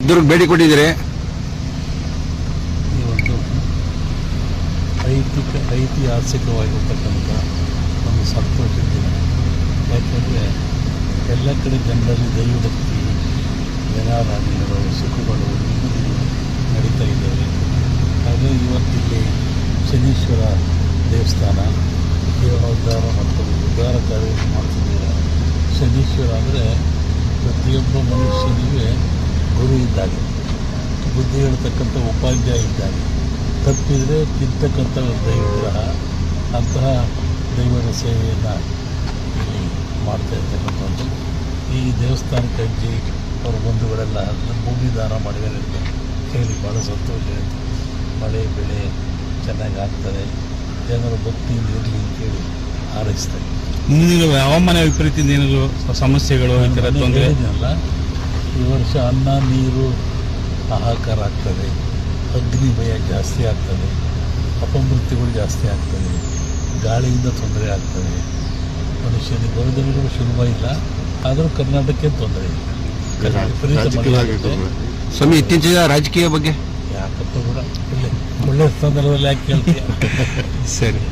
ಚಿತ್ರದುರ್ಗ ಭೇಟಿ ಕೊಟ್ಟಿದ್ದೀರಿ. ಈ ಒಂದು ಐತಿಹಾಸಿಕವಾಗಿರ್ತಕ್ಕಂಥ ಒಂದು ಸಂತೋಷದ ದಿನ. ಯಾಕೆಂದರೆ ಎಲ್ಲ ಕಡೆ ಜನರಲ್ಲಿ ದೈವಭಕ್ತಿ, ಜನಾರಾಧನೆಗಳು, ಸುಖಗಳು, ನೆಮ್ಮದಿ ನಡೀತಾ ಇದ್ದಾವೆ. ಹಾಗೆ ಇವತ್ತಿಲ್ಲಿ ಶನೀಶ್ವರ ದೇವಸ್ಥಾನ ಜೀರ್ಣೋದ್ಧಾರ ಮತ್ತು ಉದ್ಧಾರ ಕಾರ್ಯ ಮಾಡ್ತಿದ್ದೀರ. ಶನೀಶ್ವರ ಅಂದರೆ ಪ್ರತಿಯೊಬ್ಬ ಮನುಷ್ಯನಿಗೆ ಗುರು ಇದ್ದಾಗೆ, ಬುದ್ಧಿ ಹೇಳ್ತಕ್ಕಂಥ ಉಪಾಧ್ಯಾಯ ಇದ್ದಾಗೆ, ತಪ್ಪಿದರೆ ತಿಂತಕ್ಕಂಥ ದೈವಗ್ರಹ. ಅಂತಹ ದೈವದ ಸೇವೆಯನ್ನು ಇಲ್ಲಿ ಮಾಡ್ತಾ ಇರ್ತಕ್ಕಂಥದ್ದು. ಈ ದೇವಸ್ಥಾನಕ್ಕೆ ಅಜ್ಜಿ ಅವ್ರ ಬಂಧುಗಳೆಲ್ಲ ಭೂಮಿ ದಾನ ಮಾಡಿದ್ದಾರೆ ಅಂತ ಹೇಳಿ ಭಾಳ ಸಂತೋಷ ಆಯಿತು. ಮಳೆ ಬೆಳೆ ಚೆನ್ನಾಗಿ ಆಗ್ತದೆ, ಜನರ ಭಕ್ತಿಯಿಂದ ಇರಲಿ ಅಂತೇಳಿ ಹಾರೈಸ್ತಾರೆ. ಮುಂದಿನ ಹವಾಮಾನ ವಿಪರೀತದಿಂದ ಏನಾದರೂ ಸಮಸ್ಯೆಗಳು ಈ ಥರ ತೊಂದರೆ ಹೇಳಿದ್ನಲ್ಲ, ಈ ವರ್ಷ ಅನ್ನ ನೀರು ಹಾಹಾಕಾರ ಆಗ್ತದೆ, ಅಗ್ನಿ ಭಯ ಜಾಸ್ತಿ ಆಗ್ತದೆ, ಅಪಮೃತ್ಯುಗಳು ಜಾಸ್ತಿ ಆಗ್ತದೆ, ಗಾಳಿಯಿಂದ ತೊಂದರೆ ಆಗ್ತದೆ. ಮನುಷ್ಯನಿಗೆ ಬರೋದನ್ನು ಸುಲಭ ಇಲ್ಲ, ಆದರೂ ಕರ್ನಾಟಕಕ್ಕೆ ತೊಂದರೆ ಇಲ್ಲ. ಸ್ವಾಮಿ, ಇತ್ತೀಚಿನ ರಾಜಕೀಯ ಬಗ್ಗೆ ಯಾಕಪ್ಪ ಕೂಡ ಒಳ್ಳೆ ಸಂದರ್ಭದಲ್ಲಿ ಯಾಕೆ ಕೇಳ್ತೀಯ? ಸರಿ.